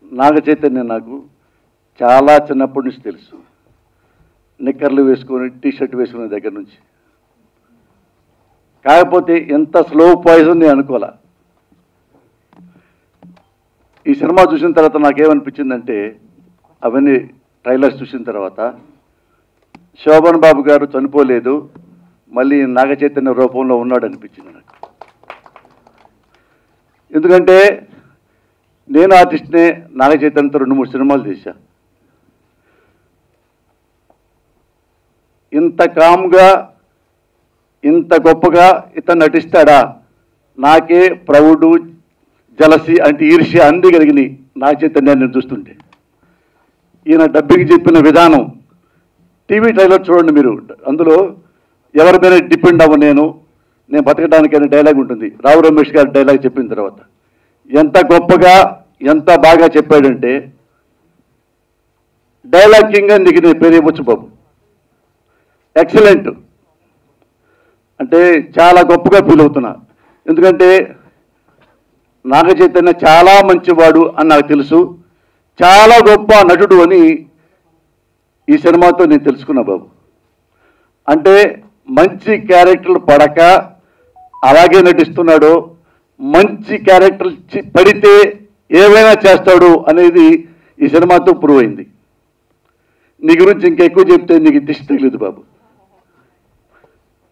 నాగ చైతన్య నాకు చాలా చిన్నప్పటి నుంచి తెలుసు. నిక్కర్లు వేసుకొని టీషర్ట్ వేసుకునే దగ్గర నుంచి. కాకపోతే ఎంత స్లో పాయిజన్ నేను అనుకోలే. ఈ సినిమా చూసిన తర్వాత నాకేమనిపించిందంటే, అవన్నీ ట్రైలర్స్ చూసిన తర్వాత శోభన్ బాబు గారు చనిపోలేదు, మళ్ళీ నాగ చైతన్య రూపంలో ఉన్నాడు అనిపించింది నాకు. ఎందుకంటే నేను ఆర్టిస్ట్నే, నాగ చైతన్యతో 2-3 సినిమాలు చేశా. ఇంత కామ్గా ఇంత గొప్పగా ఇతను నటిస్తాడా? నాకే ప్రౌడు, జలసి అంటే ఈర్ష్య అన్ని కలిగినాయి నాగ చైతన్యాన్ని చూస్తుంటే. ఈయన డబ్బింగ్ చెప్పిన విధానం, టీవీ ట్రైలర్ చూడండి మీరు, అందులో ఎవరి మీద డిపెండ్ అవ్వ నేను బతకడానికి అనే డైలాగ్ ఉంటుంది. రావు రమేష్ గారి డైలాగ్ చెప్పిన తర్వాత ఎంత గొప్పగా ఎంత బాగా చెప్పాడంటే, డైలాగ్ కింగ్ అని నీకు నేను పేరు ఇవ్వచ్చు బాబు. ఎక్సలెంట్ అంటే చాలా గొప్పగా ఫీల్ అవుతున్నా. ఎందుకంటే నాగ చైతన్య చాలా మంచివాడు అని నాకు తెలుసు, చాలా గొప్ప నటుడు అని ఈ సినిమాతో నేను తెలుసుకున్నా బాబు. అంటే మంచి క్యారెక్టర్లు పడక అలాగే నటిస్తున్నాడు, మంచి క్యారెక్టర్ పడితే ఏమైనా చేస్తాడు అనేది ఈ సినిమాతో ప్రూవ్ అయింది. నీ గురించి ఇంకా ఎక్కువ చెప్తే నీకు దిష్టి తగిలేదు బాబు.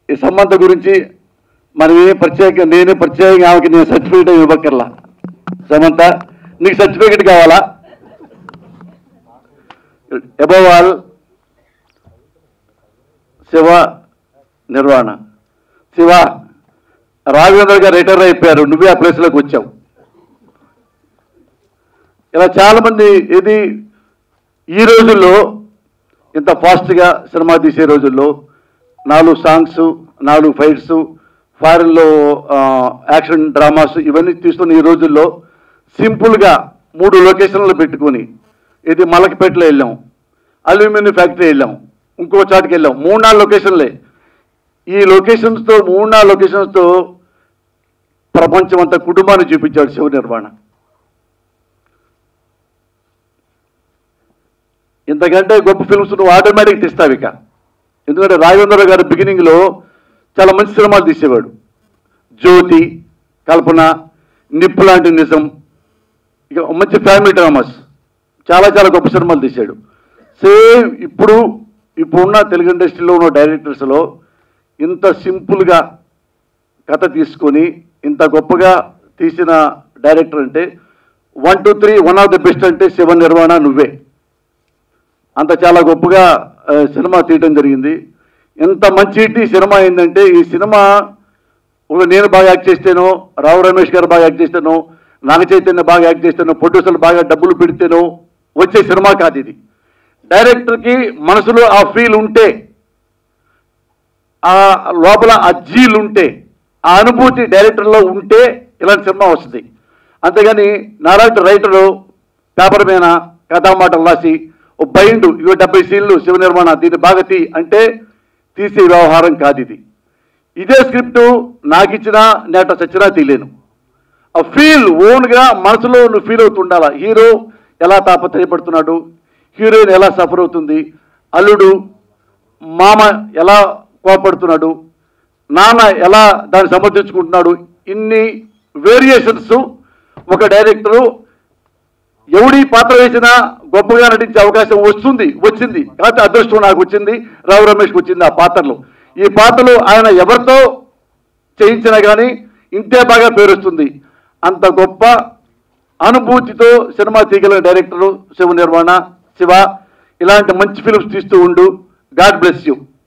ఈ సంబంధం గురించి మనం నేనే ప్రత్యేకంగా ఆమెకి నేను సర్టిఫికేట్ ఇవ్వక్కర్లా. సమంత, నీకు సర్టిఫికేట్ కావాలా? Above all Shiva Nirvana. శివ, రాఘవేంద్ర గారు రిటైర్ అయిపోయారు, నువ్వే ఆ ప్లేస్లోకి వచ్చావు. ఇలా చాలామంది ఇది ఈ రోజుల్లో ఇంత ఫాస్ట్గా సినిమా తీసే రోజుల్లో 4 సాంగ్స్, 4 ఫైట్స్, ఫారెన్లో యాక్షన్ డ్రామాస్ ఇవన్నీ తీస్తున్న ఈ రోజుల్లో సింపుల్గా 3 లొకేషన్లు పెట్టుకొని, ఇది మలకపేటలో వెళ్ళాం, అల్యూమినియం ఫ్యాక్టరీ వెళ్ళాం, ఇంకో చాటుకి వెళ్ళాం, 3-4 లొకేషన్లే. ఈ లొకేషన్స్తో 3-4 లొకేషన్స్తో ప్రపంచం అంతా కుటుంబాన్ని చూపించాడు శివ నిర్వాణ. ఇంతకంటే గొప్ప ఫిల్మ్స్ నువ్వు ఆటోమేటిక్ తీస్తావు ఇక. ఎందుకంటే రాఘవేంద్ర గారు బిగినింగ్లో చాలా మంచి సినిమాలు తీసేవాడు. జ్యోతి, కల్పన, నిప్పు లాంటి నిజం, ఇక మంచి ఫ్యామిలీ డ్రామాస్, చాలా చాలా గొప్ప సినిమాలు తీశాడు. సేమ్ ఇప్పుడున్న తెలుగు ఇండస్ట్రీలో ఉన్న డైరెక్టర్స్లో ఇంత సింపుల్గా కథ తీసుకొని ఇంత గొప్పగా తీసిన డైరెక్టర్ అంటే 1, 2, 3 వన్ ఆఫ్ ద బెస్ట్ అంటే శివ నిర్వాణ నువ్వే. అంత చాలా గొప్పగా సినిమా తీయడం జరిగింది. ఎంత మంచి సినిమా అయిందంటే, ఈ సినిమా నేను బాగా యాక్ట్ చేస్తేనో, రావు రమేష్ గారు బాగా యాక్ట్ చేస్తేనో, నాగ చైతన్య బాగా యాక్ట్ చేస్తేనో, ప్రొడ్యూసర్లు బాగా డబ్బులు పెడితేనో వచ్చే సినిమా కాదు ఇది. డైరెక్టర్కి మనసులో ఆ ఫీల్ ఉంటే, ఆ లోపల ఆ జీల్ ఉంటే, ఆ అనుభూతి డైరెక్టర్లో ఉంటే ఇలాంటి సినిమా వస్తుంది. అంతేగాని నారాయణ రైటరు పేపర్ మీద కథామాటలు రాసి ఓ బైండు 70 సీన్లు శివ నిర్మాణ దీన్ని బాగా అంటే తీసే వ్యవహారం కాదు ఇది. ఇదే స్క్రిప్టు నాకు ఇచ్చినా నేట చచ్చినా తీయలేను. ఆ ఫీల్ ఓన్గా మనసులో నువ్వు ఫీల్ అవుతుండాల. హీరో ఎలా తాపత్రయపడుతున్నాడు, హీరోయిన్ ఎలా సఫర్ అవుతుంది, అల్లుడు మామ ఎలా కోపడుతున్నాడు, నాన్న ఎలా దాన్ని సమర్థించుకుంటున్నాడు, ఇన్ని వేరియేషన్స్ ఒక డైరెక్టరు ఎవడి పాత్ర వేసినా గొప్పగా నటించే అవకాశం వచ్చింది. కాకపోతే అదృష్టం నాకు వచ్చింది, రావు రమేష్కి వచ్చింది. ఆ పాత్రలో ఈ పాత్రలు ఆయన ఎవరితో చేయించినా కానీ ఇంతే బాగా పేరు వస్తుంది. అంత గొప్ప అనుభూతితో సినిమా తీయగలిగిన డైరెక్టరు శివ నిర్వాణ. శివ, ఇలాంటి మంచి ఫిల్మ్స్ తీస్తూ ఉండు. God bless you.